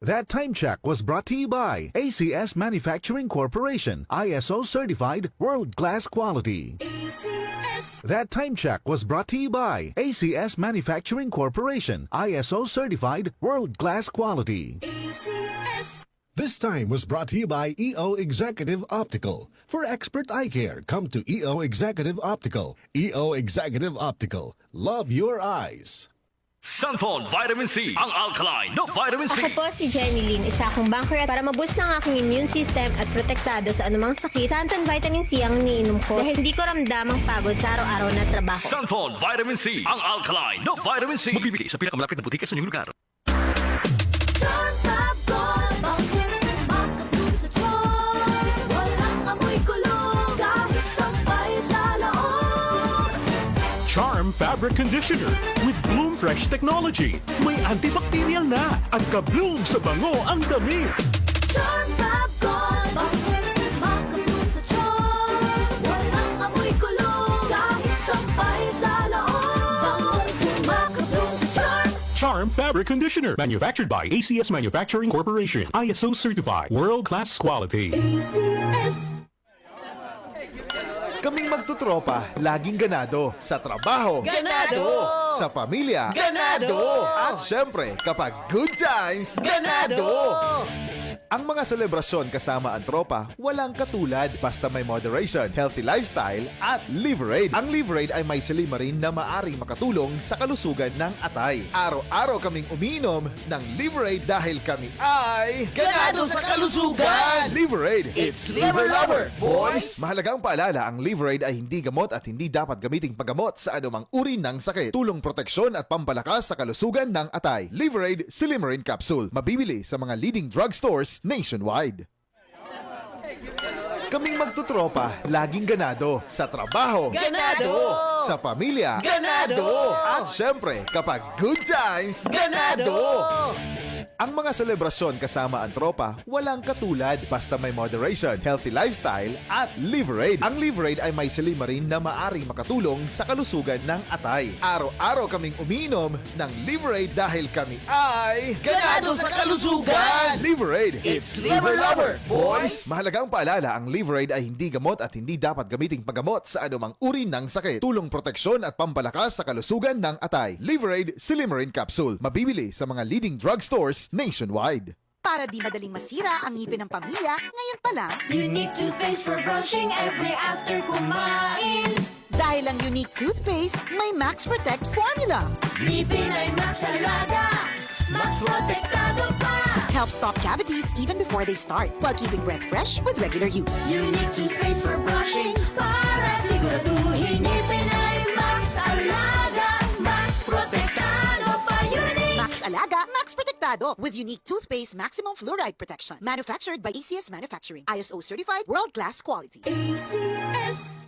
That time check was brought to you by ACS Manufacturing Corporation, ISO certified world-class quality. ACS. That time check was brought to you by ACS Manufacturing Corporation, ISO certified world-class quality. ACS. This time was brought to you by EO Executive Optical. For expert eye care, come to EO Executive Optical. EO Executive Optical. Love your eyes. Sunfone Vitamin C, ang alkaline no vitamin C. Ako po si Jenny Lynn, isa akong banker para maboost ng aking immune system at protektado sa anumang sakit. Sunfone Vitamin C ang iniinom ko dahil hindi ko ramdam ang pagod sa araw-araw na trabaho. Sunfone Vitamin C, ang alkaline no vitamin C. Mabibili sa pinakamalapit na butika sa inyong lugar. John Bob Gold, bakit makabloom sa John? Walang amoy kulong kahit sampay sa loob. Charm Fabric Conditioner with Bloom Fresh Technology. May antibacterial na at ka-bloom sa bango ang damit. John Bob Gold, bakit makabloom sa John? Walang amoy kulong kahit sampay sa loob. Makabloom sa John. Charm Fabric Conditioner. Manufactured by ACS Manufacturing Corporation. ISO certified. World-class quality. ACS. Kaming magtutropa, laging ganado. Sa trabaho, Ganado! Sa pamilya, Ganado! At syempre, kapag good times, ganado! Ang mga selebrasyon kasama ang tropa, walang katulad basta may moderation, healthy lifestyle, at Liverade. Ang Liverade ay may silimarin na maaring makatulong sa kalusugan ng atay. Araw-araw kaming umiinom ng Liverade dahil kami ay Ganado sa kalusugan! Liverade! It's Liver Lover, boys! Mahalagang paalala, ang Liverade ay hindi gamot at hindi dapat gamiting paggamot sa anumang uri ng sakit. Tulong proteksyon at pampalakas sa kalusugan ng atay. Liverade Silimarin Capsule. Mabibili sa mga leading drugstores nationwide. Kaming magtutropa, laging ganado. Sa trabaho, Ganado! Sa pamilya, Ganado! At syempre, kapag good times, Ganado! Ang mga selebrasyon kasama ang tropa, walang katulad basta may moderation, healthy lifestyle, at Liverade. Ang Liverade ay may silimarin na maaring makatulong sa kalusugan ng atay. Araw-araw kaming umiinom ng Liverade dahil kami ay Ganado sa kalusugan! Liverade! It's Liver Lover, boys! Mahalagang paalala, ang Liverade ay hindi gamot at hindi dapat gamiting paggamot sa anumang uri ng sakit. Tulong proteksyon at pampalakas sa kalusugan ng atay. Liverade Silimarin Capsule. Mabibili sa mga leading drugstores nationwide. Para di madaling masira ang ngipin ng pamilya, ngayon pa lang, Unique toothpaste for brushing every after kumain. dahil ang unique toothpaste, may Max Protect formula. Ngipin ay Max Alaga, Max Protektado pa. Helps stop cavities even before they start, while keeping breath fresh with regular use. Unique toothpaste for brushing para siguraduhin ngipin ay Max Alaga, Max Protektado pa. Unique. Max Alaga, Max Protectado with unique toothpaste maximum fluoride protection. Manufactured by ACS Manufacturing. ISO certified, world-class quality. ACS.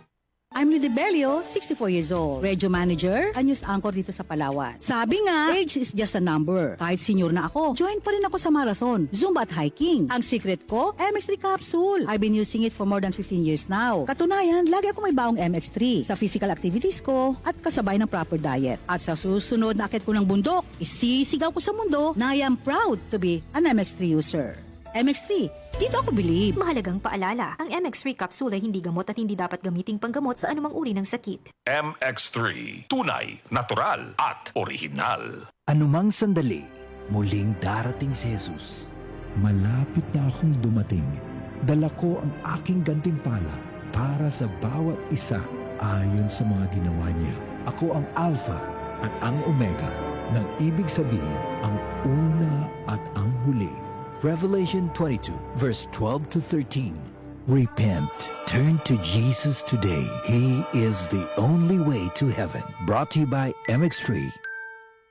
I'm Rudy Belio, 64 years old. Radio manager, a news anchor dito sa Palawan. Sabi nga, age is just a number. Kahit senior na ako, join pa rin ako sa marathon, Zumba at hiking. Ang secret ko, MX3 capsule. I've been using it for more than 15 years now. Katunayan, lagi ako may baong MX3 sa physical activities ko at kasabay ng proper diet. At sa susunod na akit ko ng bundok, isisigaw ko sa mundo na I am proud to be an MX3 user. MX3, dito ako believe. Mahalagang paalala, ang MX3 capsule ay hindi gamot at hindi dapat gamiting panggamot sa anumang uri ng sakit. MX3, tunay, natural at original. Anumang sandali, muling darating si Jesus. Malapit na akong dumating. Dala ko ang aking gantimpala para sa bawat isa ayon sa mga ginawa niya. Ako ang Alpha at ang Omega, nang ibig sabihin ang una at ang huli. Revelation 22, verse 12 to 13. Repent. Turn to Jesus today. He is the only way to heaven. Brought to you by MX3.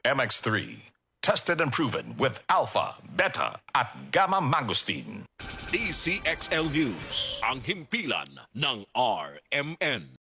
MX3, tested and proven with alpha, beta at gamma mangosteen. DCXL News, ang himpilan ng RMN.